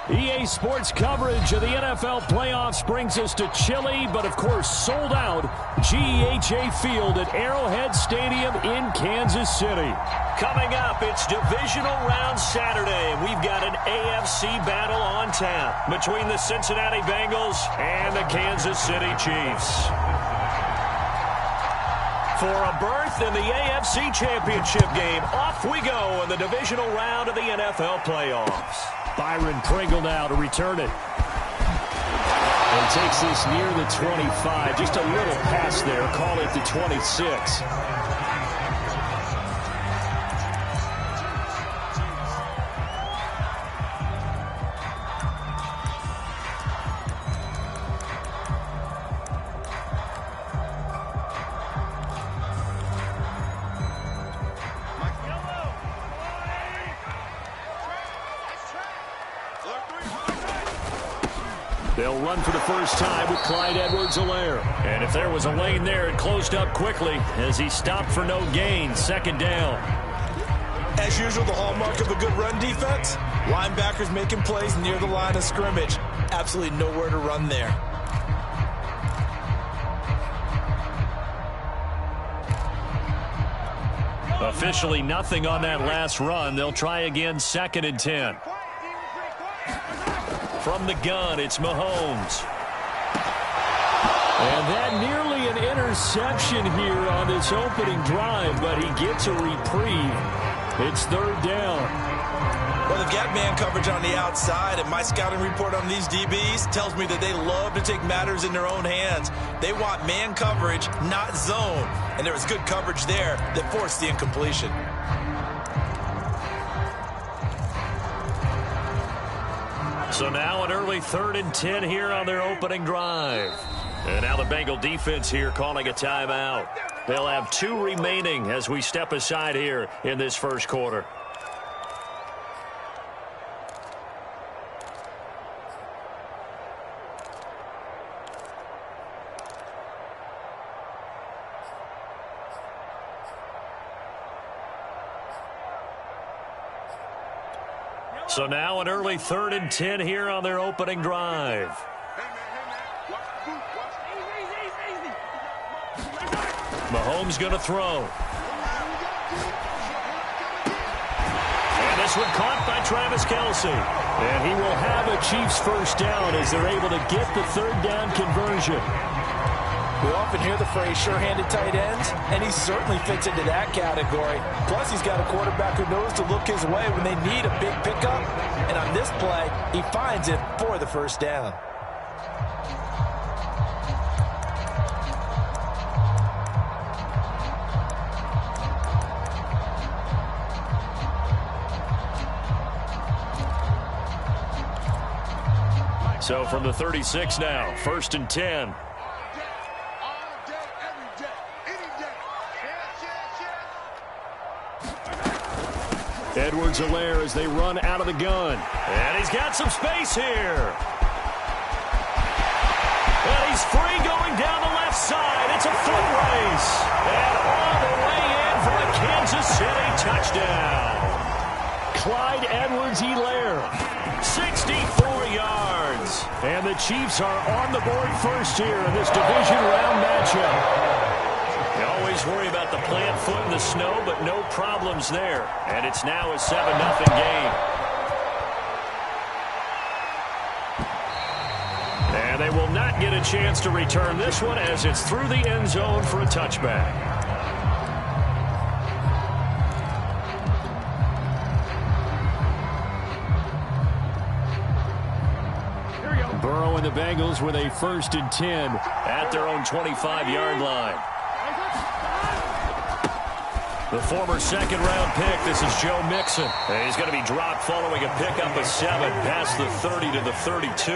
EA Sports coverage of the NFL playoffs brings us to chilly, but of course sold out GEHA Field at Arrowhead Stadium in Kansas City. Coming up, it's divisional round Saturday, and we've got an AFC battle on tap between the Cincinnati Bengals and the Kansas City Chiefs. For a berth in the AFC Championship game, off we go in the divisional round of the NFL playoffs. Byron Pringle now to return it. And takes this near the 25. Just a little pass there. Call it the 26. They'll run for the first time with Clyde Edwards-Helaire. And if there was a lane there, it closed up quickly as he stopped for no gain. Second down. As usual, the hallmark of a good run defense, linebackers making plays near the line of scrimmage. Absolutely nowhere to run there. Officially nothing on that last run. They'll try again, 2nd and 10. From the gun, it's Mahomes. And that nearly an interception here on this opening drive, but he gets a reprieve. It's 3rd down. Well, they've got man coverage on the outside, and my scouting report on these DBs tells me that they love to take matters in their own hands. They want man coverage, not zone. And there was good coverage there that forced the incompletion. So now an early 3rd and 10 here on their opening drive. And now the Bengal defense here calling a timeout. They'll have 2 remaining as we step aside here in this first quarter. So now an early 3rd and 10 here on their opening drive. Mahomes going to throw. And this one caught by Travis Kelce. And he will have a Chiefs first down as they're able to get the 3rd down conversion. We often hear the phrase sure-handed tight ends, and he certainly fits into that category. Plus, he's got a quarterback who knows to look his way when they need a big pickup. And on this play, he finds it for the first down. So from the 36 now, 1st and 10. Edwards-Helaire as they run out of the gun. And he's got some space here. And he's free going down the left side. It's a foot race. And all the way in for a Kansas City touchdown. Clyde Edwards-Helaire, 64 yards. And the Chiefs are on the board first here in this division round matchup. You always worry about the plant foot in the snow, but no problems there. And it's now a 7-0 game. And they will not get a chance to return this one as it's through the end zone for a touchback. Burrow and the Bengals with a 1st and 10 at their own 25-yard line. The former 2nd-round pick, this is Joe Mixon. And he's going to be dropped following a pickup of 7 past the 30 to the 32.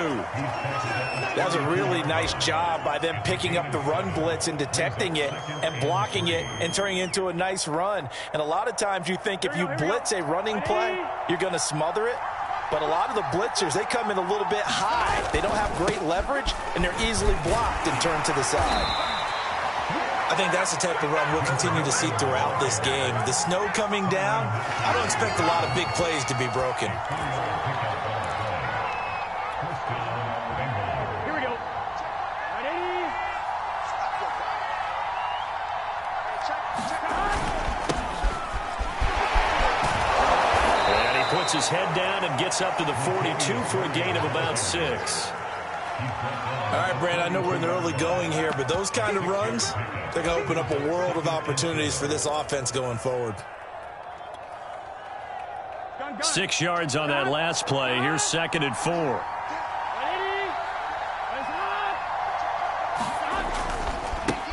That was a really nice job by them picking up the run blitz and detecting it and blocking it and turning it into a nice run. And a lot of times you think if you blitz a running play, you're going to smother it. But a lot of the blitzers, they come in a little bit high. They don't have great leverage, and they're easily blocked and turned to the side. I think that's the type of run we'll continue to see throughout this game. The snow coming down, I don't expect a lot of big plays to be broken. puts his head down and gets up to the 42 for a gain of about 6. All right, Brandon, I know we're in the early going here, but those kind of runs, they're going to open up a world of opportunities for this offense going forward. 6 yards on that last play. Here's 2nd and 4.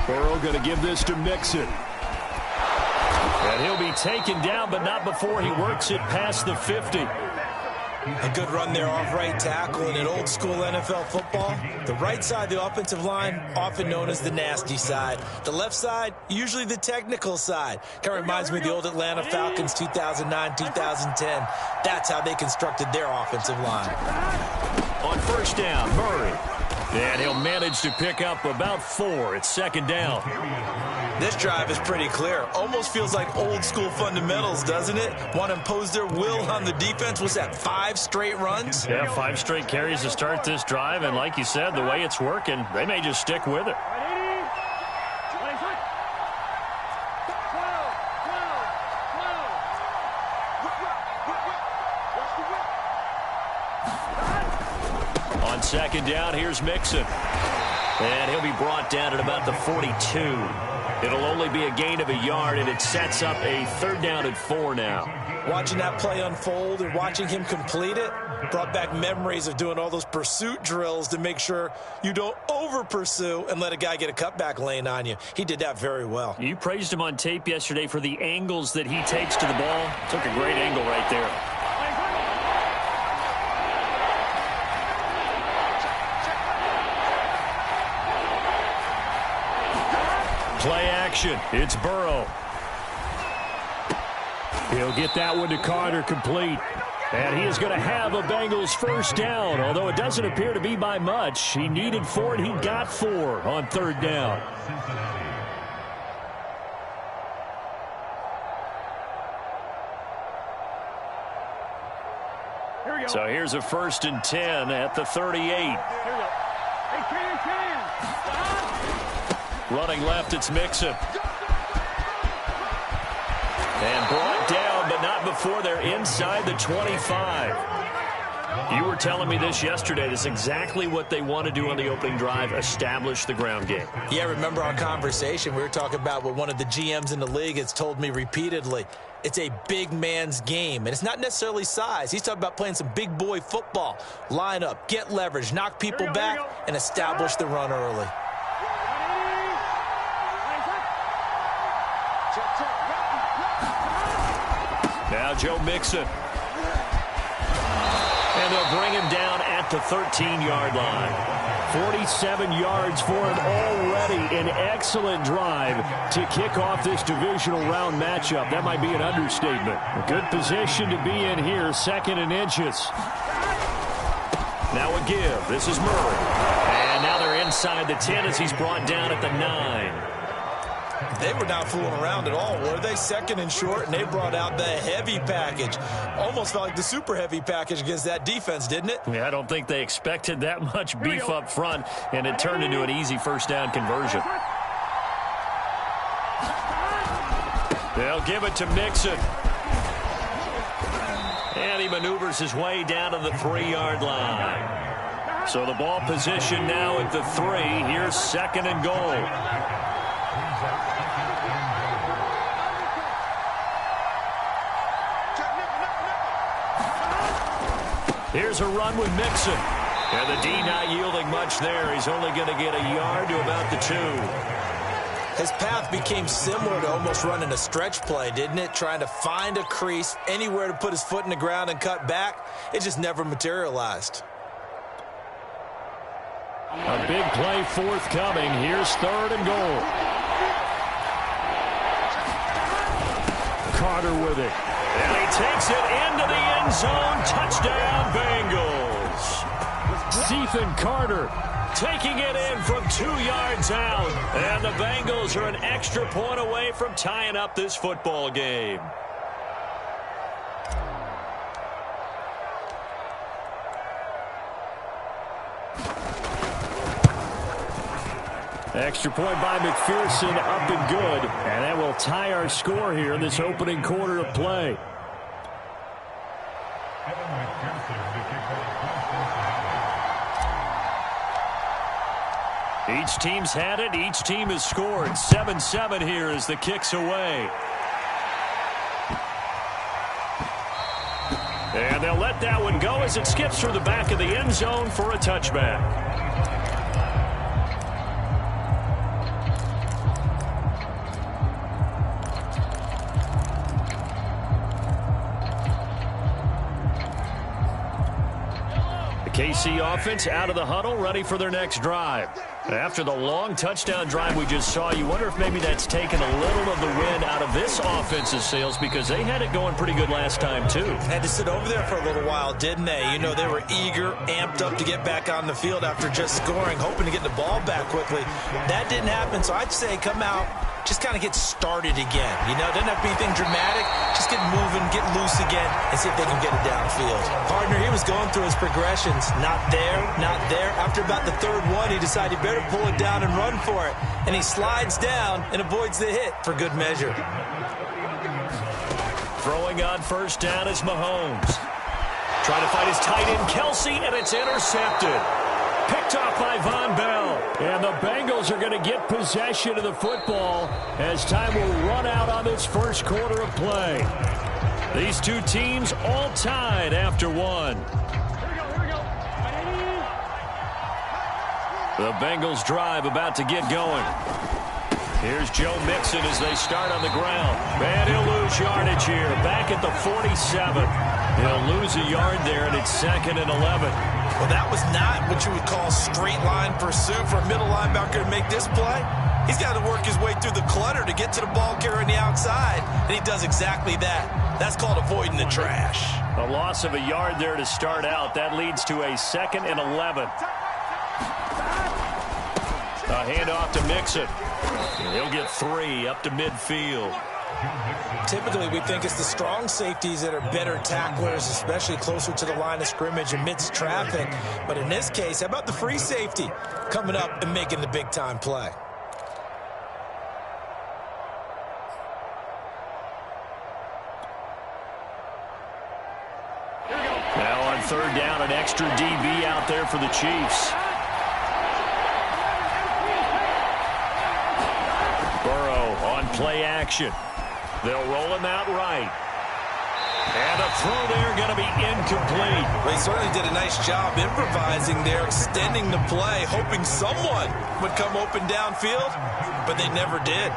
Burrow going to give this to Mixon. And he'll be taken down, but not before he works it past the 50. A good run there off right tackle. In an old school NFL football, the right side of the offensive line, often known as the nasty side. The left side, usually the technical side. Kind of reminds me of the old Atlanta Falcons 2009, 2010. That's how they constructed their offensive line. On first down, Murray. And he'll manage to pick up about 4. It's 2nd down. This drive is pretty clear. Almost feels like old school fundamentals, doesn't it? Want to impose their will on the defense. Was that 5 straight runs? Yeah, 5 straight carries to start this drive. And like you said, the way it's working, they may just stick with it. On 2nd down, here's Mixon. And he'll be brought down at about the 42. It'll only be a gain of a yard, and it sets up a 3rd down and 4 now. Watching that play unfold and watching him complete it brought back memories of doing all those pursuit drills to make sure you don't over-pursue and let a guy get a cutback lane on you. He did that very well. You praised him on tape yesterday for the angles that he takes to the ball. Took a great angle right there. Play action. It's Burrow. He'll get that one to Carter complete. And he is going to have a Bengals 1st down, although it doesn't appear to be by much. He needed 4, and he got 4 on 3rd down. So here's a 1st and 10 at the 38. Running left, it's Mixon. And brought down, but not before they're inside the 25. You were telling me this yesterday. This is exactly what they want to do on the opening drive, establish the ground game. Yeah, remember our conversation. We were talking about what one of the GMs in the league has told me repeatedly. It's a big man's game, and it's not necessarily size. He's talking about playing some big boy football. Line up, get leverage, knock people back, and establish the run early. Now Joe Mixon. And they'll bring him down at the 13-yard line. 47 yards for him already. An excellent drive to kick off this divisional round matchup. That might be an understatement. A good position to be in here, 2nd and inches. Now a give. This is Murray. And now they're inside the 10 as he's brought down at the 9. They were not fooling around at all, were they? 2nd and short, and they brought out the heavy package. Almost felt like the super heavy package against that defense, didn't it? Yeah, I don't think they expected that much beef up front, and it turned into an easy 1st down conversion. They'll give it to Mixon. And he maneuvers his way down to the 3-yard line. So the ball position now at the 3. Here's 2nd and goal. Here's a run with Mixon. And the D not yielding much there. He's only going to get a yard to about the 2. His path became similar to almost running a stretch play, didn't it? Trying to find a crease, anywhere to put his foot in the ground and cut back. It just never materialized. A big play forthcoming. Here's 3rd and goal. Carter with it. And he takes it into the end zone. Touchdown, Bengals. Ethan Carter taking it in from 2 yards out. And the Bengals are an extra point away from tying up this football game. Extra point by McPherson, up and good. And that will tie our score here in this opening quarter of play. Each team's had it. Each team has scored. 7-7 here as the kick's away. And they'll let that one go as it skips through the back of the end zone for a touchback. KC offense out of the huddle, ready for their next drive. After the long touchdown drive we just saw, you wonder if maybe that's taken a little of the wind out of this offense's sails because they had it going pretty good last time, too. Had to sit over there for a little while, didn't they? You know, they were eager, amped up to get back on the field after just scoring, hoping to get the ball back quickly. That didn't happen, so I'd say come out, just kind of get started again. You know, doesn't have to be anything dramatic. Just get moving, get loose again, and see if they can get it downfield. Partner, he was going through his progressions. Not there, not there. After about the third one, he decided he better pull it down and run for it. And he slides down and avoids the hit for good measure. Throwing on first down is Mahomes. Trying to find his tight end, Kelsey, and it's intercepted. Picked off by Von Bell. And the Bengals are going to get possession of the football as time will run out on this first quarter of play. These two teams all tied after one. The Bengals drive about to get going. Here's Joe Mixon as they start on the ground. And he'll lose yardage here. Back at the 47. He'll lose a yard there, and it's 2nd and 11. Well, that was not what you would call straight line pursuit for a middle linebacker to make this play. He's got to work his way through the clutter to get to the ball carrier on the outside, and he does exactly that. That's called avoiding the trash. A loss of a yard there to start out. That leads to a 2nd and 11. A handoff to Mixon. He'll get 3 up to midfield. Typically, we think it's the strong safeties that are better tacklers, especially closer to the line of scrimmage amidst traffic. But in this case, how about the free safety coming up and making the big-time play? Now on third down, an extra DB out there for the Chiefs. Burrow on play action. They'll roll him out right. And a throw there going to be incomplete. Well, he certainly did a nice job improvising there, extending the play, hoping someone would come open downfield, but they never did.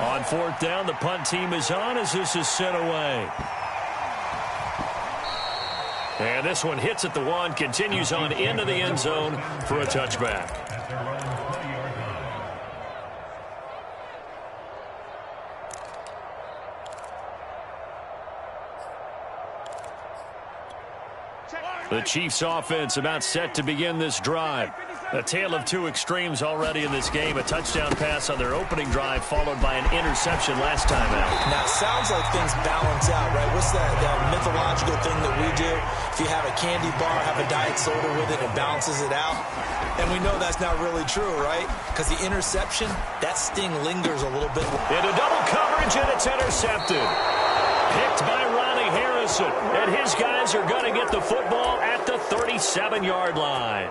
On fourth down, the punt team is on as this is sent away. And this one hits at the 1, continues on into the end zone for a touchback. The Chiefs offense about set to begin this drive. A tale of two extremes already in this game. A touchdown pass on their opening drive followed by an interception last time out. Now, it sounds like things balance out, right? What's that mythological thing that we do? If you have a candy bar, have a diet soda with it, it balances it out. And we know that's not really true, right? Because the interception, that sting lingers a little bit. Into double coverage, and it's intercepted. Picked by Ronnie Harrison. And his guys are going to get the football at the 37-yard line.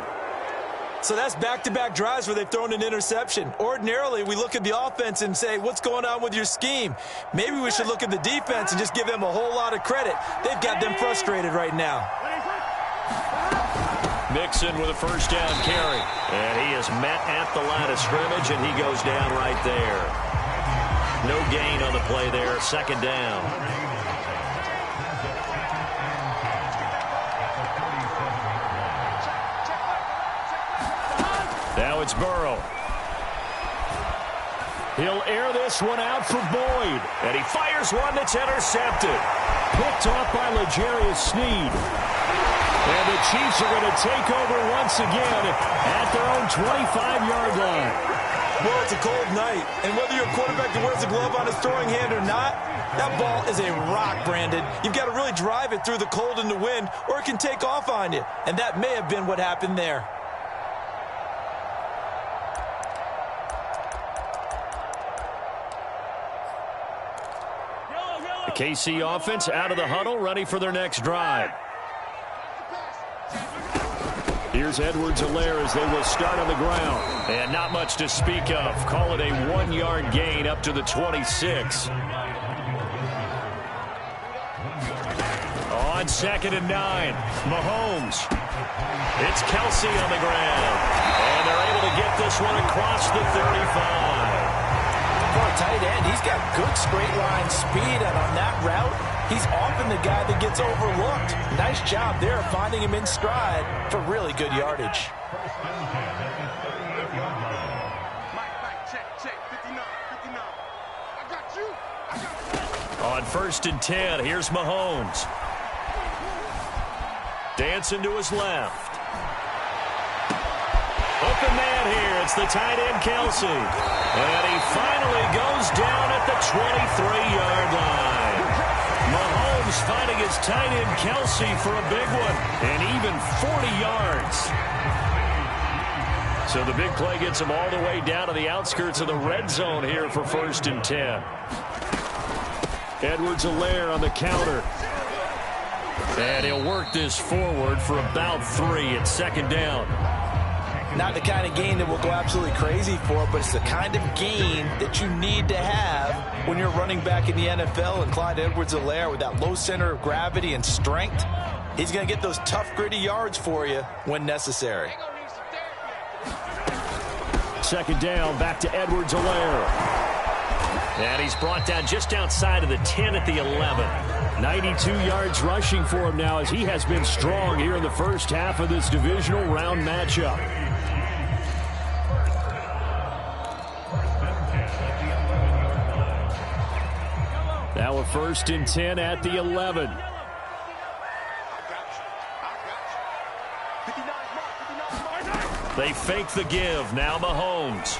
So that's back-to-back drives where they've thrown an interception. Ordinarily, we look at the offense and say, what's going on with your scheme? Maybe we should look at the defense and just give them a whole lot of credit. They've got them frustrated right now. Mixon with a first down carry. And he is met at the line of scrimmage, and he goes down right there. No gain on the play there. Second down. Now it's Burrow. He'll air this one out for Boyd. And he fires one that's intercepted. Picked off by L'Jarius Sneed. And the Chiefs are going to take over once again at their own 25-yard line. Well, it's a cold night. And whether you're a quarterback that wears a glove on his throwing hand or not, that ball is a rock, Brandon. You've got to really drive it through the cold and the wind, or it can take off on you. And that may have been what happened there. KC offense out of the huddle, ready for their next drive. Here's Edwards-Helaire as they will start on the ground. And not much to speak of. Call it a 1-yard gain up to the 26. On 2nd and 9, Mahomes. It's Kelsey on the ground. And they're able to get this one across the 35. For a tight end, he's got good straight line speed, and on that route, he's often the guy that gets overlooked. Nice job there finding him in stride for really good yardage. On 1st and 10, here's Mahomes. Dancing to his left. Open man here. It's the tight end, Kelsey. And he finally goes down at the 23-yard line. Mahomes finding his tight end, Kelsey, for a big one. And even 40 yards. So the big play gets him all the way down to the outskirts of the red zone here for 1st and 10. Edwards-Helaire on the counter. And he'll work this forward for about 3 at 2nd down. Not the kind of gain that we'll go absolutely crazy for, but it's the kind of gain that you need to have when you're running back in the NFL. And Clyde Edwards-Helaire, with that low center of gravity and strength, he's going to get those tough, gritty yards for you when necessary. 2nd down, back to Edwards-Helaire. And he's brought down just outside of the 10 at the 11. 92 yards rushing for him now as he has been strong here in the first half of this divisional round matchup. Now a 1st and 10 at the 11. They fake the give. Now Mahomes.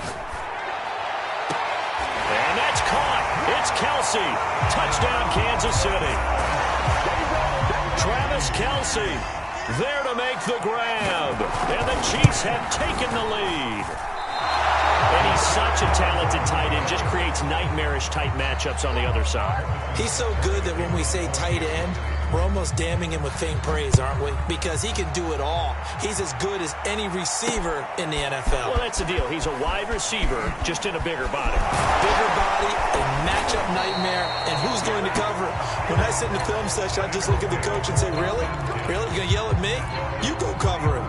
And that's caught. It's Kelsey. Touchdown, Kansas City. Travis Kelsey there to make the grab. And the Chiefs have taken the lead. And he's such a talented tight end. Just creates nightmarish type matchups on the other side. He's so good that when we say tight end, we're almost damning him with faint praise, aren't we? Because he can do it all. He's as good as any receiver in the NFL. Well, that's the deal. He's a wide receiver, just in a bigger body. Bigger body, a matchup nightmare, and who's going to cover it? When I sit in the film session, I just look at the coach and say, really? Really? You're going to yell at me? You go cover him.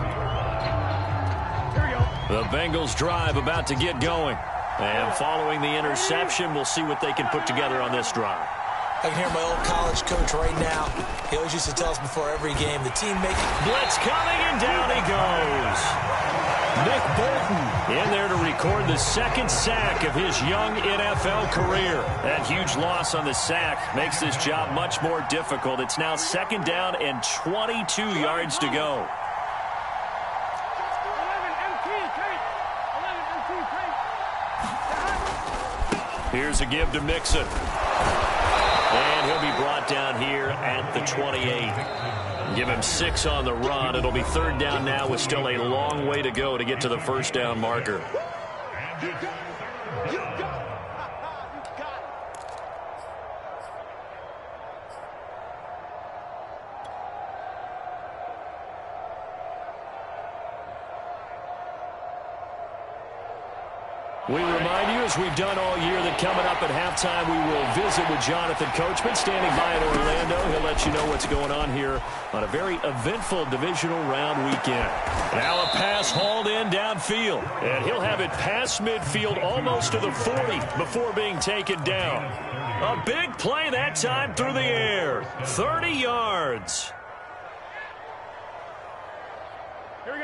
The Bengals drive about to get going. And following the interception, we'll see what they can put together on this drive. I can hear my old college coach right now. He always used to tell us before every game, the team making... Blitz coming, and down he goes. Nick Bolton in there to record the 2nd sack of his young NFL career. That huge loss on the sack makes this job much more difficult. It's now 2nd down and 22 yards to go. Here's a give to Mixon. And he'll be brought down here at the 28. Give him 6 on the run. It'll be 3rd down now with still a long way to go to get to the 1st down marker. We remind you, as we've done all year, that coming up at halftime, we will visit with Jonathan Coachman, standing by in Orlando. He'll let you know what's going on here on a very eventful divisional round weekend. Now a pass hauled in downfield, and he'll have it past midfield almost to the 40 before being taken down. A big play that time through the air. 30 yards.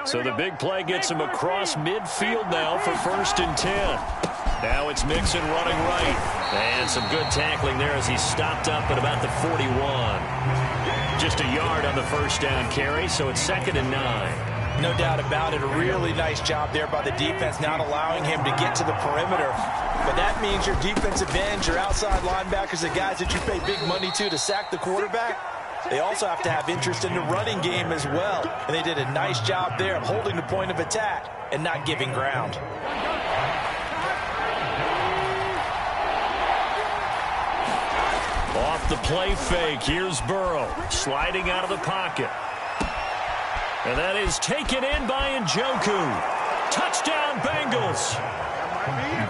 So the big play gets him across midfield now for 1st and 10. Now it's Mixon running right. And some good tackling there as he stopped up at about the 41. Just a yard on the 1st down carry, so it's 2nd and 9. No doubt about it. A really nice job there by the defense, not allowing him to get to the perimeter. But that means your defensive ends, your outside linebackers, the guys that you pay big money to sack the quarterback, they also have to have interest in the running game as well. And they did a nice job there of holding the point of attack and not giving ground. Off the play fake, here's Burrow, sliding out of the pocket. And that is taken in by Njoku. Touchdown, Bengals.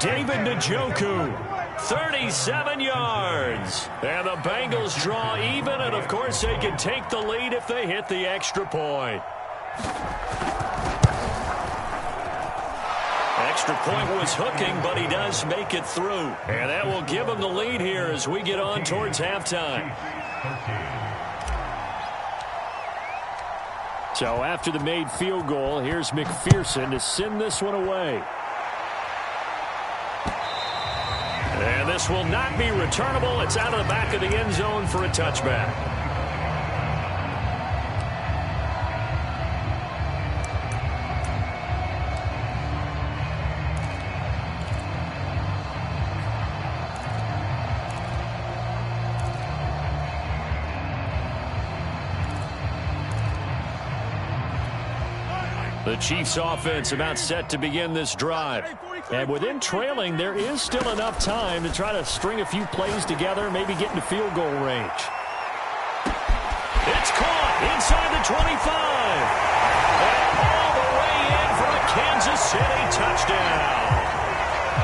David Njoku, 37 yards. And the Bengals draw even, and of course they can take the lead if they hit the extra point. Extra point was hooking, but he does make it through. And that will give him the lead here as we get on towards halftime. So after the made field goal, here's McPherson to send this one away. And this will not be returnable. It's out of the back of the end zone for a touchback. The Chiefs offense about set to begin this drive. And within trailing, there is still enough time to try to string a few plays together, maybe get into field goal range. It's caught inside the 25. And all the way in for a Kansas City touchdown.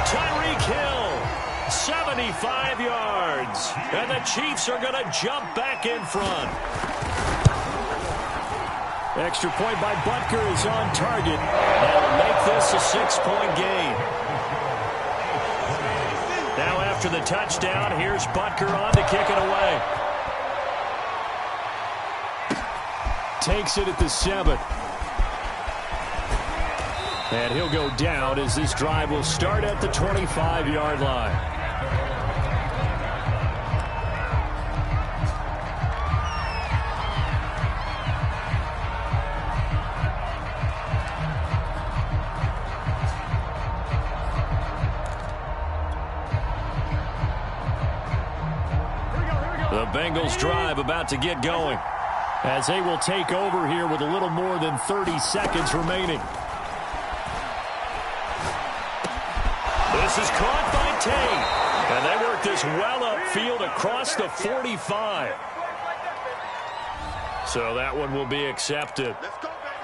Tyreek Hill, 75 yards. And the Chiefs are going to jump back in front. Extra point by Butker is on target. That'll make this a 6-point game. Now after the touchdown, here's Butker on to kick it away. Takes it at the 7. And he'll go down as this drive will start at the 25-yard line. The Bengals drive about to get going as they will take over here with a little more than 30 seconds remaining. This is caught by Tate. And they work this well upfield across the 45. So that one will be accepted. Let's go, baby.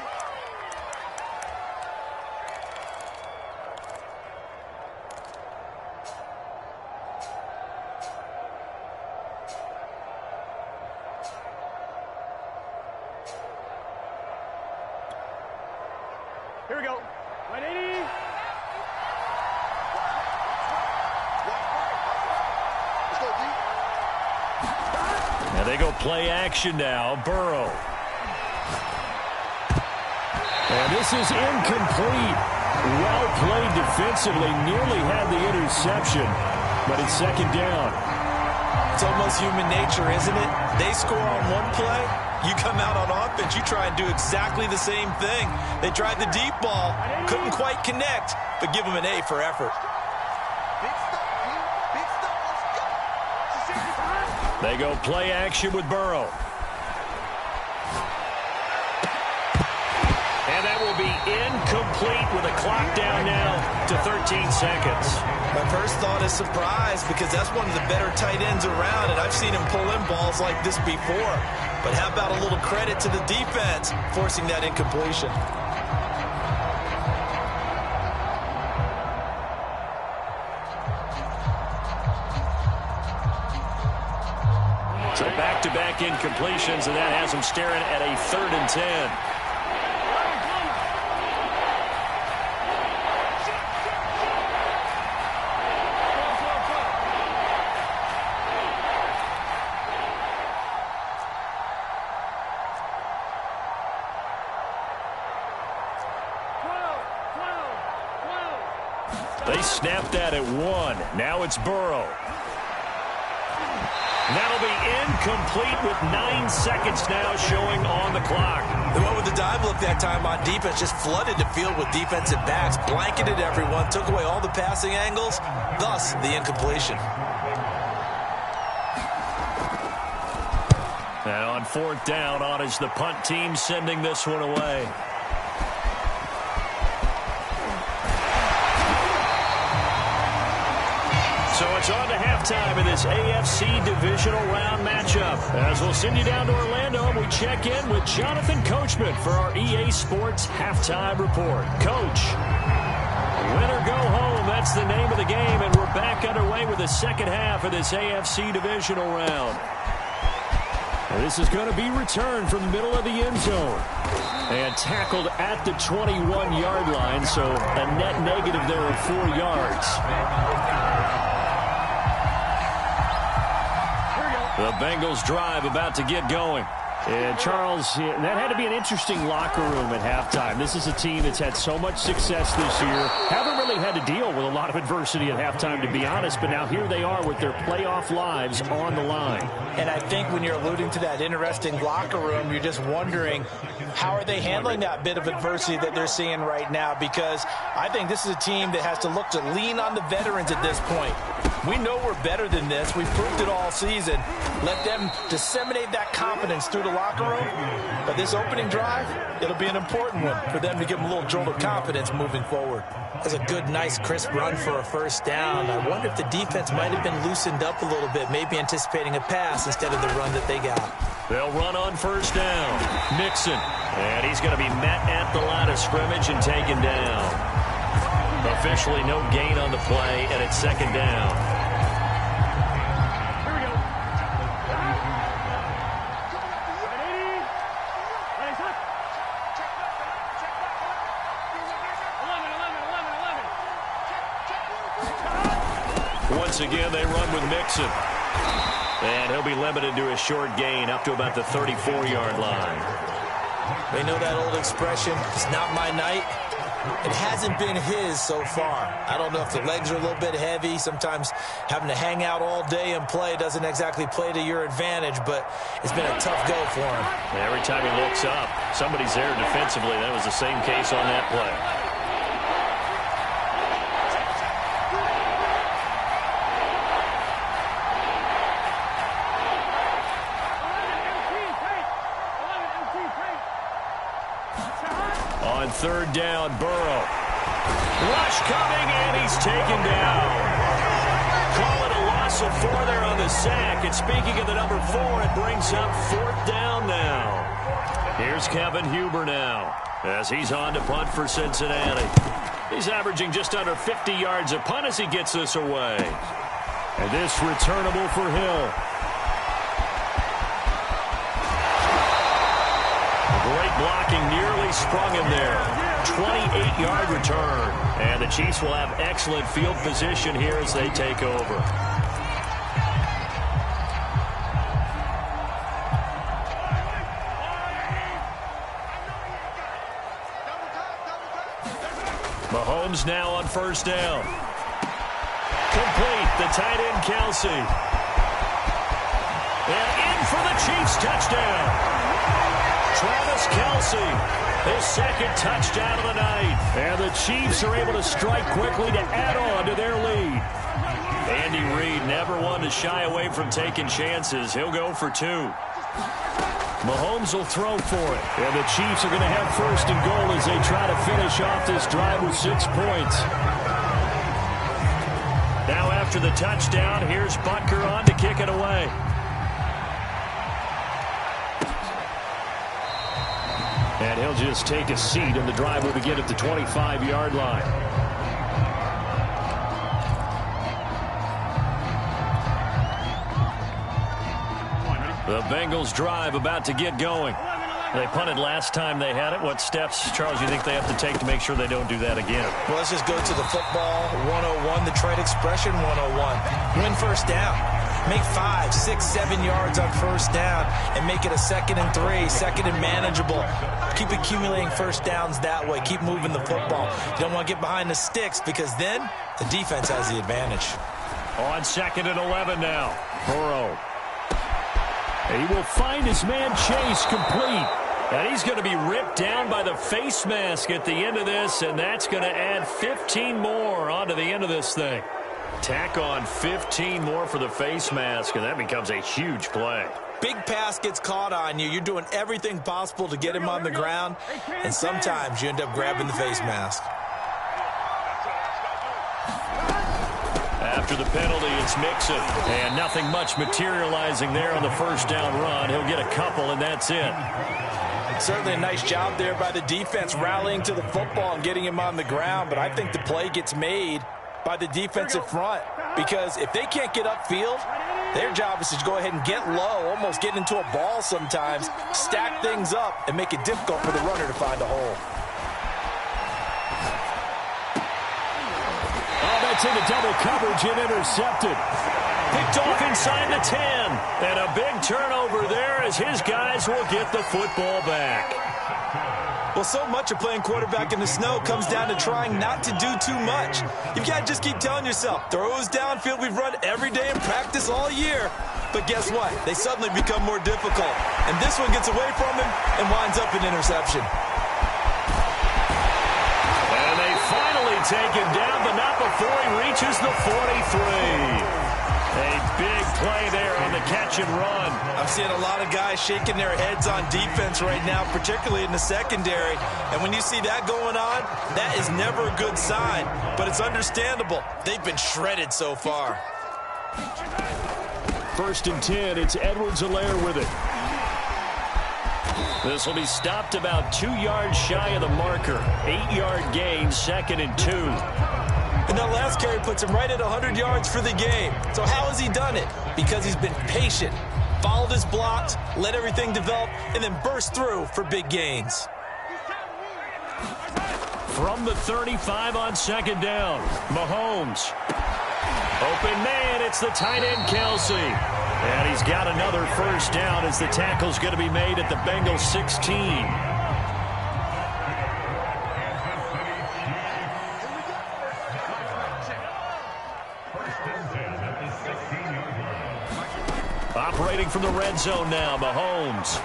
Here we go. 180. Let's go, D. And they go play action now. Burrow. And this is incomplete. Well played defensively. Nearly had the interception. But it's second down. It's almost human nature, isn't it? They score on one play. You come out on offense, you try and do exactly the same thing. They tried the deep ball, couldn't quite connect, but give them an A for effort. They go play action with Burrow. And that will be incomplete with a clock down now to 13 seconds. My first thought is surprise because that's one of the better tight ends around, and I've seen him pull in balls like this before. But how about a little credit to the defense forcing that incompletion? So back-to-back incompletions, and that has them staring at a 3rd and 10. They snapped that at 1. Now it's Burrow. That'll be incomplete with 9 seconds now showing on the clock. They went with the dive look that time on defense, just flooded the field with defensive backs, blanketed everyone, took away all the passing angles, thus the incompletion. And on 4th down, on is the punt team sending this one away. So it's It's on to halftime in this AFC divisional round matchup. As we'll send you down to Orlando, and we check in with Jonathan Coachman for our EA Sports halftime report. Coach, win or go home, that's the name of the game, and we're back underway with the second half of this AFC divisional round. This is going to be returned from the middle of the end zone. And tackled at the 21-yard line, so a net negative there of 4 yards. The Bengals drive about to get going. And Charles, that had to be an interesting locker room at halftime. This is a team that's had so much success this year. Haven't really had to deal with a lot of adversity at halftime, to be honest. But now here they are with their playoff lives on the line. And I think when you're alluding to that interesting locker room, you're just wondering, how are they handling that bit of adversity that they're seeing right now? Because I think this is a team that has to look to lean on the veterans at this point. We know we're better than this. We've proved it all season. Let them disseminate that confidence through the locker room. But this opening drive, it'll be an important one for them to give them a little jolt of confidence moving forward. That's a good, nice, crisp run for a first down. I wonder if the defense might have been loosened up a little bit, maybe anticipating a pass instead of the run that they got. They'll run on first down. Mixon. And he's going to be met at the line of scrimmage and taken down. Officially no gain on the play, and it's second down. Once again, they run with Mixon. And he'll be limited to a short gain up to about the 34-yard line. They know that old expression, it's not my night. It hasn't been his so far. I don't know if the legs are a little bit heavy. Sometimes having to hang out all day and play doesn't exactly play to your advantage, but it's been a tough go for him. Every time he looks up, somebody's there defensively. That was the same case on that play. On third down, Burrow. Rush coming, and he's taken down. Call it a loss of 4 there on the sack. And speaking of the number 4, it brings up fourth down now. Here's Kevin Huber now, as he's on to punt for Cincinnati. He's averaging just under 50 yards a punt as he gets this away. And this returnable for Hill. Great blocking, nearly sprung him there. 28-yard return. And the Chiefs will have excellent field position here as they take over. Mahomes now on first down. Complete, the tight end Kelsey. And in for the Chiefs touchdown. Travis Kelsey, his second touchdown of the night. And the Chiefs are able to strike quickly to add on to their lead. Andy Reid never one to shy away from taking chances. He'll go for 2. Mahomes will throw for it. And the Chiefs are going to have first and goal as they try to finish off this drive with 6 points. Now after the touchdown, here's Butker on to kick it away. And he'll just take a seat, and the drive will begin at the 25-yard line. The Bengals drive about to get going. They punted last time they had it. What steps, Charles, you think they have to take to make sure they don't do that again? Well, let's just go to the football 101, the trade expression 101. Win first down. Make 5, 6, 7 yards on first down and make it a 2nd and 3, second and manageable. Keep accumulating first downs that way. Keep moving the football. You don't want to get behind the sticks because then the defense has the advantage. On 2nd and 11 now. Burrow. He will find his man Chase complete. And he's going to be ripped down by the face mask at the end of this, and that's going to add 15 more onto the end of this thing. Tack on 15 more for the face mask, and that becomes a huge play. Big pass gets caught on you. You're doing everything possible to get him on the ground, and sometimes you end up grabbing the face mask. After the penalty, it's Mixon. And nothing much materializing there on the first down run. He'll get a couple, and that's it. Certainly a nice job there by the defense rallying to the football and getting him on the ground. But I think the play gets made by the defensive front, because if they can't get upfield, their job is to go ahead and get low, almost get into a ball sometimes, stack things up, and make it difficult for the runner to find a hole. Oh, that's into double coverage and intercepted. Picked off inside the 10. And a big turnover there as his guys will get the football back. Well, so much of playing quarterback in the snow comes down to trying not to do too much. You've got to just keep telling yourself, throws downfield we've run every day in practice all year. But guess what? They suddenly become more difficult. And this one gets away from him and winds up an interception. And they finally take him down, but not before he reaches the 43. A big play there on the catch and run. I'm seeing a lot of guys shaking their heads on defense right now, particularly in the secondary. And when you see that going on, that is never a good sign. But it's understandable. They've been shredded so far. 1st and 10. It's Edwards-Helaire with it. This will be stopped about 2 yards shy of the marker. 8-yard gain, 2nd and 2. And that last carry puts him right at 100 yards for the game. So how has he done it? Because he's been patient, followed his blocks, let everything develop, and then burst through for big gains. From the 35 on 2nd down, Mahomes. Open man, it's the tight end, Kelsey. And he's got another 1st down as the tackle's going to be made at the Bengals 16. Operating from the red zone now, Mahomes.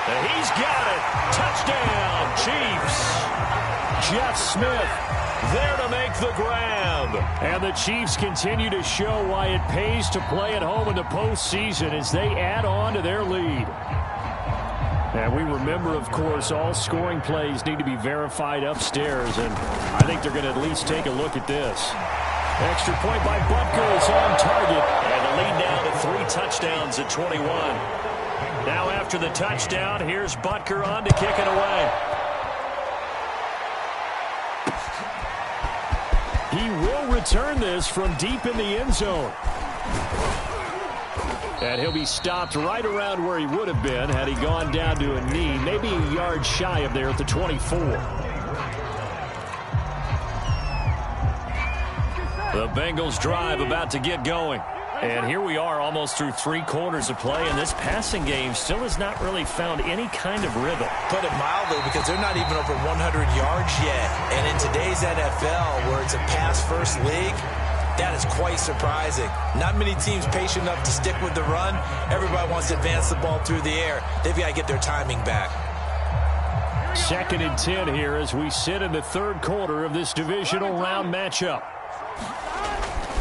And he's got it. Touchdown, Chiefs. Jeff Smith there to make the grab. And the Chiefs continue to show why it pays to play at home in the postseason as they add on to their lead. And we remember, of course, all scoring plays need to be verified upstairs, and I think they're going to at least take a look at this. Extra point by Butker is on target. And the lead now to 3 touchdowns at 21. Now after the touchdown, here's Butker on to kick it away. He will return this from deep in the end zone. And he'll be stopped right around where he would have been had he gone down to a knee, maybe a yard shy of there at the 24. The Bengals drive about to get going. And here we are almost through 3 quarters of play, and this passing game still has not really found any kind of rhythm. Put it mildly, because they're not even over 100 yards yet. And in today's NFL, where it's a pass-first league, that is quite surprising. Not many teams patient enough to stick with the run. Everybody wants to advance the ball through the air. They've got to get their timing back. 2nd and 10 here as we sit in the 3rd quarter of this divisional round matchup.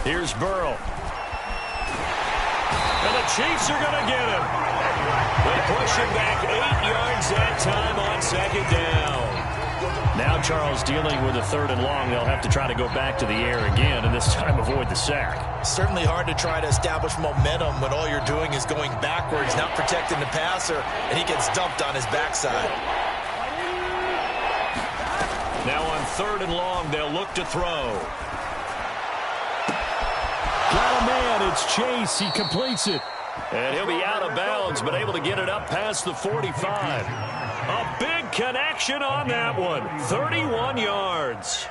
Here's Burrow. And the Chiefs are going to get him. They push him back 8 yards that time on 2nd down. Now Charles dealing with a 3rd and long. They'll have to try to go back to the air again and this time avoid the sack. Certainly hard to try to establish momentum when all you're doing is going backwards, not protecting the passer, and he gets dumped on his backside. Now on 3rd and long, they'll look to throw. Got a man, it's Chase, he completes it. And he'll be out of bounds, but able to get it up past the 45. A big connection on that one, 31 yards.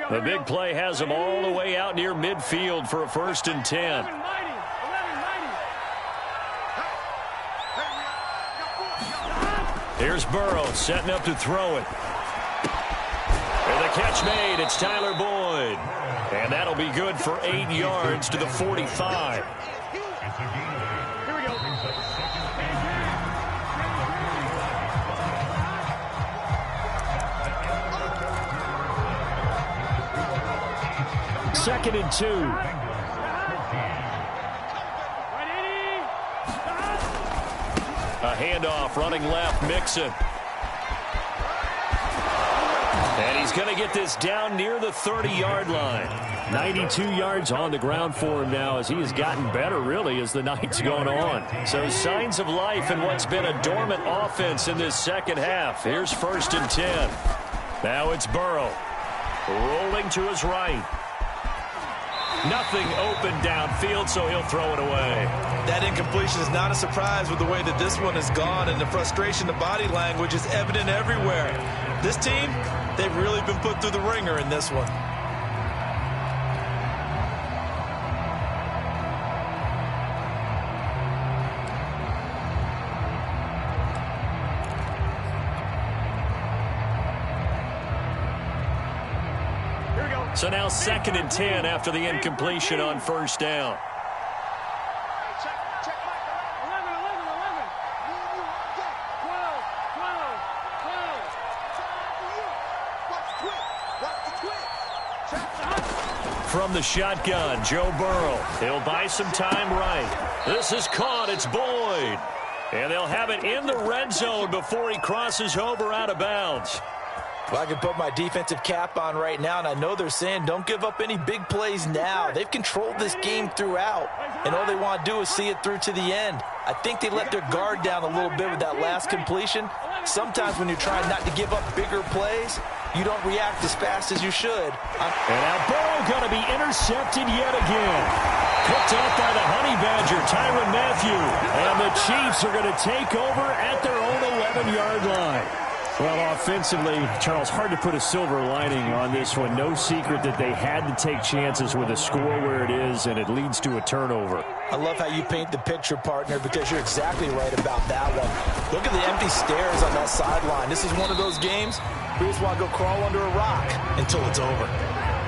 The big play has him all the way out near midfield for a 1st and 10. Here's Burrow setting up to throw it. And the catch made, it's Tyler Boyd. And that'll be good for 8 yards to the 45. Here we go. 2nd and 2. A handoff running left, Mixon. And he's going to get this down near the 30-yard line. 92 yards on the ground for him now as he has gotten better, really, as the night's gone on. So signs of life in what's been a dormant offense in this second half. Here's 1st and 10. Now it's Burrow. Rolling to his right. Nothing open downfield, so he'll throw it away. That incompletion is not a surprise with the way that this one has gone, and the frustration, the body language is evident everywhere. This team, they've really been put through the ringer in this one. So now 2nd and 10 after the incompletion on 1st down. Check, Mike. 11. 12. From the shotgun, Joe Burrow. He'll buy some time right. This is caught. It's Boyd. And they'll have it in the red zone before he crosses over out of bounds. Well, I can put my defensive cap on right now, and I know they're saying don't give up any big plays now. They've controlled this game throughout, and all they want to do is see it through to the end. I think they let their guard down a little bit with that last completion. Sometimes when you're trying not to give up bigger plays, you don't react as fast as you should. And now Burrow going to be intercepted yet again. Picked up by the Honey Badger, Tyrann Mathieu. And the Chiefs are going to take over at their own 11-yard line. Well, offensively, Charles, hard to put a silver lining on this one. No secret that they had to take chances with a score where it is, and it leads to a turnover. I love how you paint the picture, partner, because you're exactly right about that one. Look at the empty stares on that sideline. This is one of those games where you just want to go crawl under a rock until it's over.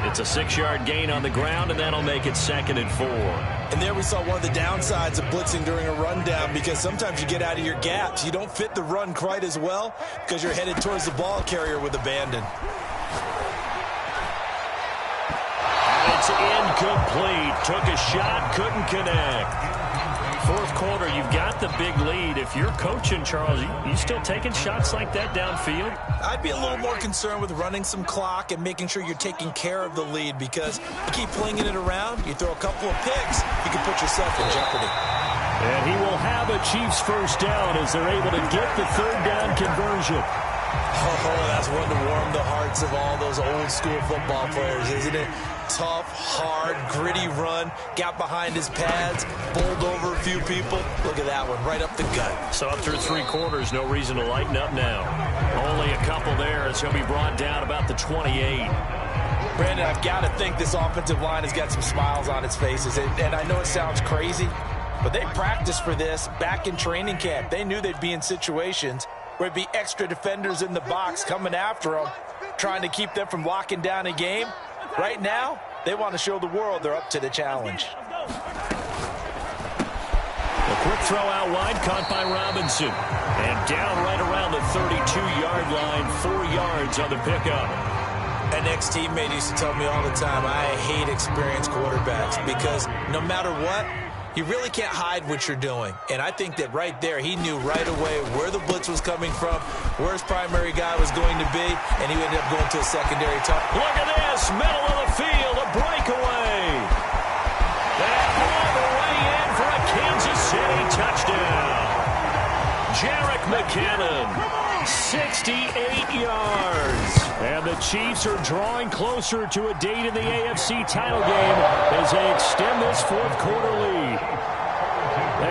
It's a 6-yard gain on the ground, and that'll make it 2nd and 4. And there we saw one of the downsides of blitzing during a rundown, because sometimes you get out of your gaps. You don't fit the run quite as well because you're headed towards the ball carrier with abandon. And it's incomplete. Took a shot, couldn't connect. 4th quarter, you've got the big lead. If you're coaching, Charles, you still taking shots like that downfield? I'd be a little more concerned with running some clock and making sure you're taking care of the lead, because you keep flinging it around, you throw a couple of picks, you can put yourself in jeopardy. And he will have a Chiefs 1st down as they're able to get the 3rd down conversion. Oh, that's one to warm the hearts of all those old school football players, isn't it? Tough, hard, gritty run, got behind his pads, bowled over a few people. Look at that one, right up the gut. So up through 3 quarters, no reason to lighten up now. Only a couple there as he'll be brought down about the 28. Brandon, I've got to think this offensive line has got some smiles on its faces. And I know it sounds crazy, but they practiced for this back in training camp. They knew they'd be in situations where it'd be extra defenders in the box coming after them, trying to keep them from locking down a game. Right now, they want to show the world they're up to the challenge. A quick throw out wide, caught by Robinson. And down right around the 32-yard line, 4 yards on the pickup. An ex-teammate used to tell me all the time, I hate experienced quarterbacks, because no matter what, you really can't hide what you're doing. And I think that right there, he knew right away where the blitz was coming from, where his primary guy was going to be, and he ended up going to a secondary target. Look at this, middle of the field, a breakaway. And all the way in for a Kansas City touchdown. Jerick McKinnon, 68 yards. And the Chiefs are drawing closer to a date in the AFC title game as they extend this 4th quarter lead.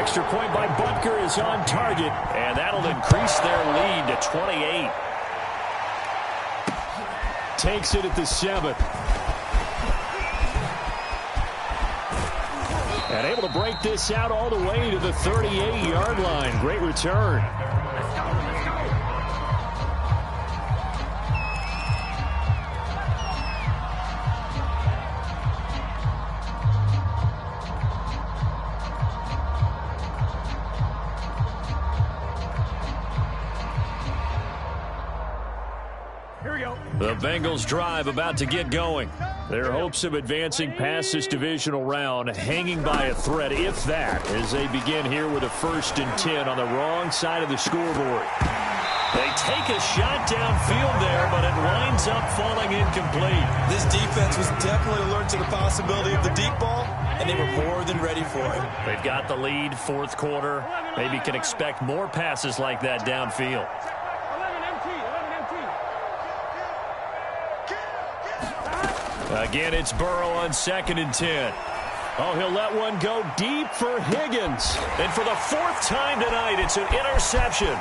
Extra point by Butker is on target, and that'll increase their lead to 28. Takes it at the 7th. And able to break this out all the way to the 38-yard line. Great return. The Bengals drive about to get going. Their hopes of advancing past this divisional round hanging by a thread, if that, as they begin here with a 1st and 10 on the wrong side of the scoreboard. They take a shot downfield there, but it winds up falling incomplete. This defense was definitely alert to the possibility of the deep ball, and they were more than ready for it. They've got the lead, fourth quarter. Maybe can expect more passes like that downfield. 11 empty. Again, it's Burrow on 2nd and 10. Oh, he'll let one go deep for Higgins. And for the 4th time tonight, it's an interception.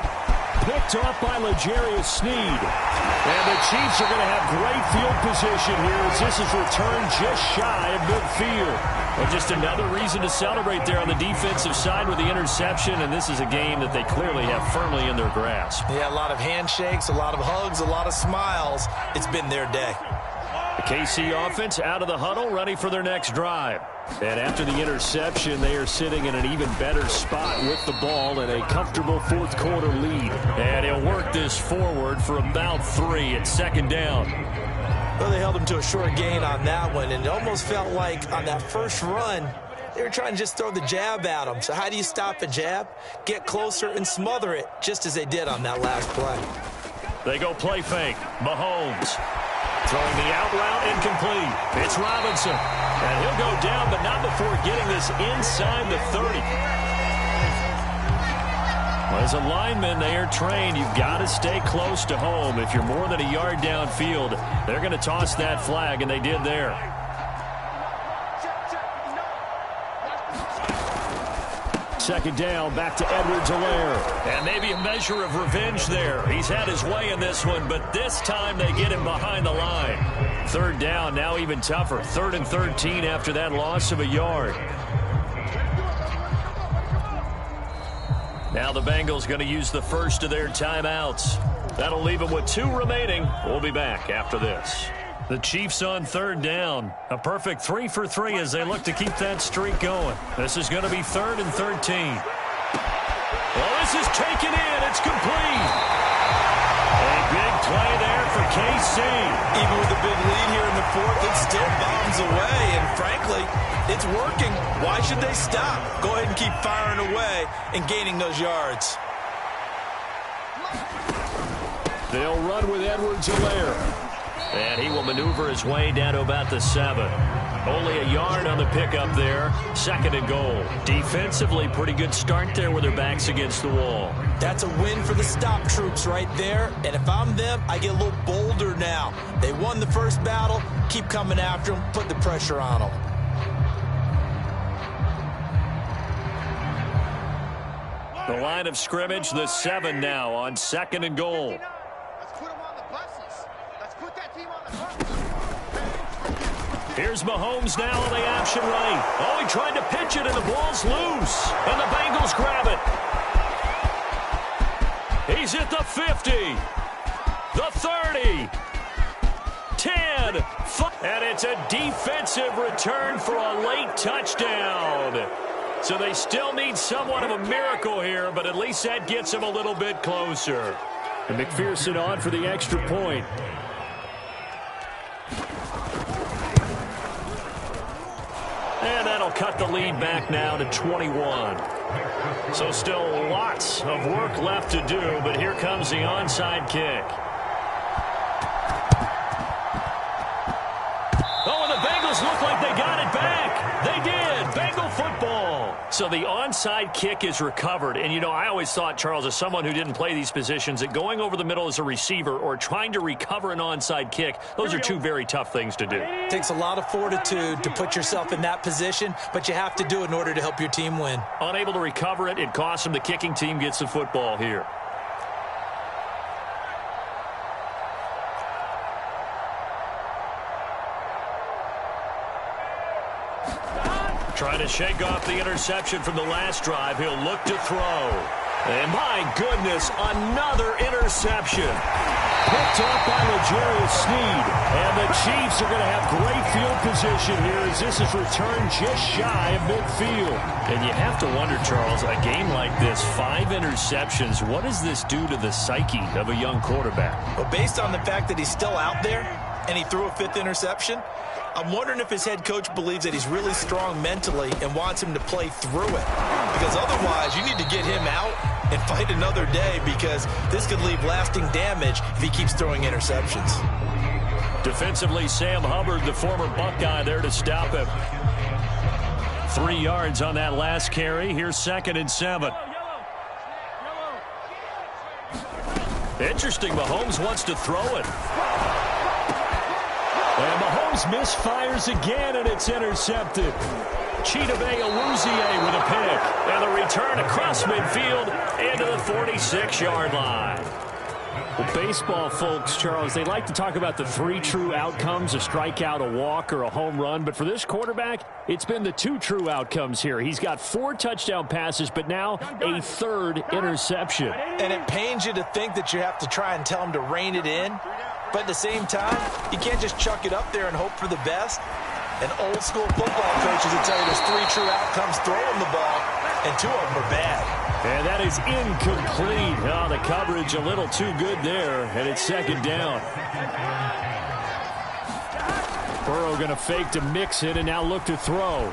Picked off by L'Jarius Sneed. And the Chiefs are going to have great field position here as this is returned just shy of midfield. And just another reason to celebrate there on the defensive side with the interception. And this is a game that they clearly have firmly in their grasp. Yeah, a lot of handshakes, a lot of hugs, a lot of smiles. It's been their day. The KC offense out of the huddle, ready for their next drive. And after the interception, they are sitting in an even better spot with the ball and a comfortable fourth quarter lead. And he'll work this forward for about 3 at 2nd down. Well, they held him to a short gain on that one, and it almost felt like on that first run, they were trying to just throw the jab at him. So how do you stop a jab? Get closer and smother it, just as they did on that last play. They go play fake. Mahomes. Throwing the out route incomplete. It's Robinson. And he'll go down, but not before getting this inside the 30. As a lineman, they are trained. You've got to stay close to home. If you're more than a yard downfield, they're going to toss that flag, and they did there. Second down, back to Edwards-Helaire. And maybe a measure of revenge there. He's had his way in this one, but this time they get him behind the line. 3rd down, now even tougher. 3rd and 13 after that loss of a yard. Now the Bengals going to use the first of their timeouts. That'll leave them with 2 remaining. We'll be back after this. The Chiefs on 3rd down. A perfect 3 for 3 as they look to keep that streak going. This is going to be 3rd and 13. Well, this is taken in. It's complete. A big play there for KC. Even with a big lead here in the 4th, it still bombs away. And frankly, it's working. Why should they stop? Go ahead and keep firing away and gaining those yards. They'll run with Edwards-Helaire. And he will maneuver his way down to about the 7. Only a yard on the pickup there. 2nd and goal. Defensively, pretty good start there with their backs against the wall. That's a win for the stop troops right there. And if I'm them, I get a little bolder now. They won the first battle. Keep coming after them. Put the pressure on them. The line of scrimmage, the 7 now on 2nd and goal. Here's Mahomes now on the option right. Oh, he tried to pitch it, and the ball's loose. And the Bengals grab it. He's at the 50. The 30. 10. And it's a defensive return for a late touchdown. So they still need somewhat of a miracle here, but at least that gets them a little bit closer. And McPherson on for the extra point. And that'll cut the lead back now to 21. So still lots of work left to do, but here comes the onside kick. Oh, and the Bengals look like they got it back. They did. Bengal football. So the onside kick is recovered. And, you know, I always thought, Charles, as someone who didn't play these positions, that going over the middle as a receiver or trying to recover an onside kick, those are 2 very tough things to do. It takes a lot of fortitude to put yourself in that position, but you have to do it in order to help your team win. Unable to recover it, it costs them. The kicking team gets the football here. Trying to shake off the interception from the last drive. He'll look to throw. And my goodness, another interception. Picked off by L'Jarius Sneed. And the Chiefs are going to have great field position here as this is returned just shy of midfield. And you have to wonder, Charles, a game like this, 5 interceptions, what does this do to the psyche of a young quarterback? Well, based on the fact that he's still out there and he threw a 5th interception, I'm wondering if his head coach believes that he's really strong mentally and wants him to play through it. Because otherwise, you need to get him out and fight another day, because this could leave lasting damage if he keeps throwing interceptions. Defensively, Sam Hubbard, the former Buckeye, there to stop him. 3 yards on that last carry. Here's 2nd and 7. Interesting, Mahomes wants to throw it. And Mahomes misfires again, and it's intercepted. Chidobe Awuzie with a pick. And the return across midfield into the 46-yard line. Well, baseball folks, Charles, they like to talk about the 3 true outcomes, a strikeout, a walk, or a home run. But for this quarterback, it's been the 2 true outcomes here. He's got 4 touchdown passes, but now a 3rd interception. And it pains you to think that you have to try and tell him to rein it in. But at the same time, you can't just chuck it up there and hope for the best. And old school football coaches will tell you there's 3 true outcomes throwing the ball, and 2 of them are bad. And that is incomplete. Oh, the coverage a little too good there, and it's 2nd down. Burrow going to fake to mix it and now look to throw.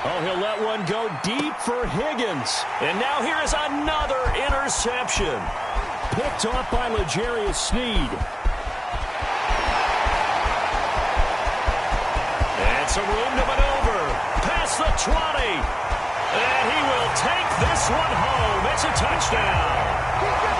Oh, he'll let one go deep for Higgins. And now here is another interception. Picked off by L'Jarius Sneed. And some room to maneuver. Past the 20. And he will take this one home. It's a touchdown.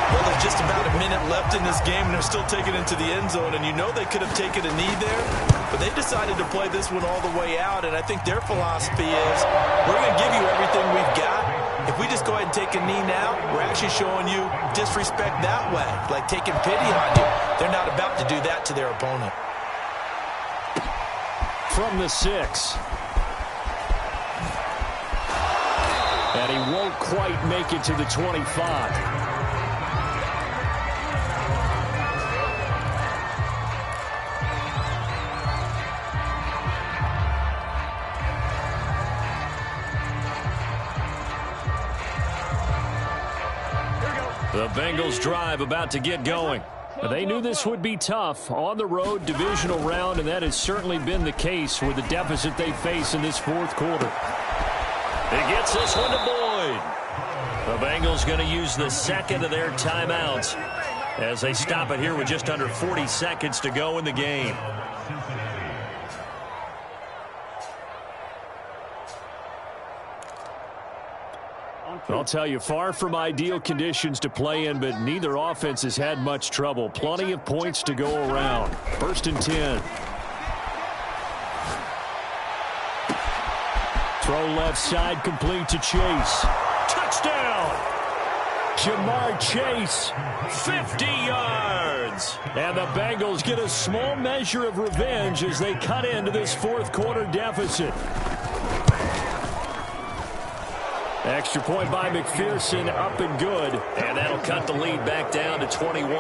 Well, there's just about a minute left in this game, and they're still taking it into the end zone. And you know they could have taken a knee there, but they decided to play this one all the way out. And I think their philosophy is, we're going to give you everything we've got. If we just go ahead and take a knee now, we're actually showing you disrespect that way, like taking pity on you. They're not about to do that to their opponent. From the 6. And he won't quite make it to the 25. The Bengals drive about to get going. They knew this would be tough on the road, divisional round, and that has certainly been the case with the deficit they face in this 4th quarter. He gets this one to Boyd. The Bengals going to use the 2nd of their timeouts as they stop it here with just under 40 seconds to go in the game. I'll tell you, far from ideal conditions to play in, but neither offense has had much trouble. Plenty of points to go around. 1st and 10. Throw left side, complete to Chase. Touchdown! Jamar Chase, 50 yards. And the Bengals get a small measure of revenge as they cut into this 4th quarter deficit. Extra point by McPherson, up and good. And that'll cut the lead back down to 21.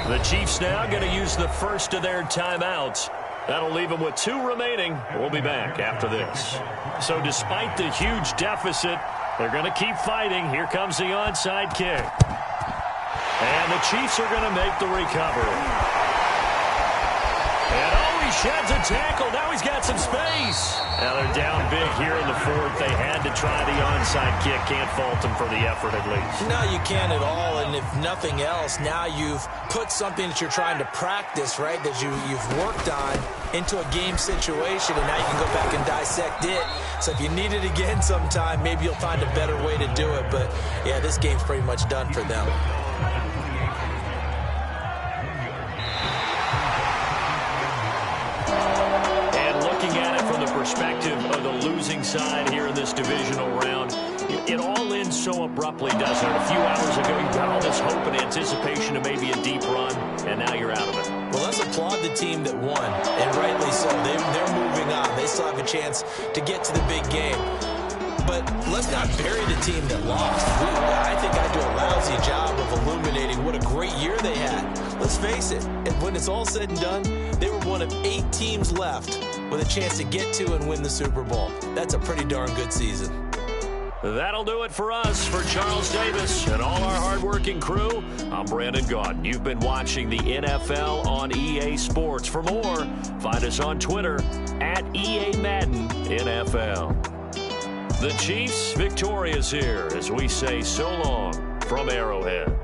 The Chiefs now going to use the 1st of their timeouts. That'll leave them with 2 remaining. We'll be back after this. So despite the huge deficit, they're going to keep fighting. Here comes the onside kick. And the Chiefs are going to make the recovery. And oh, he sheds a tackle. Now he's got some space. Now they're down big here in the 4th. They had to try the onside kick. Can't fault them for the effort at least. No, you can't at all. And if nothing else, now you've put something that you're trying to practice, right, that you've worked on into a game situation, and now you can go back and dissect it. So if you need it again sometime, maybe you'll find a better way to do it. But, yeah, this game's pretty much done for them. Perspective of the losing side here in this divisional round. It all ends so abruptly, doesn't it? A few hours ago, you got all this hope and anticipation of maybe a deep run, and now you're out of it. Well, let's applaud the team that won, and rightly so. They're moving on. They still have a chance to get to the big game. But let's not bury the team that lost. I think I do a lousy job of illuminating what a great year they had. Let's face it, when it's all said and done, they were one of 8 teams left with a chance to get to and win the Super Bowl. That's a pretty darn good season. That'll do it for us. For Charles Davis and all our hardworking crew, I'm Brandon Gaudin. You've been watching the NFL on EA Sports. For more, find us on Twitter @EA Madden NFL. The Chiefs victorious here as we say so long from Arrowhead.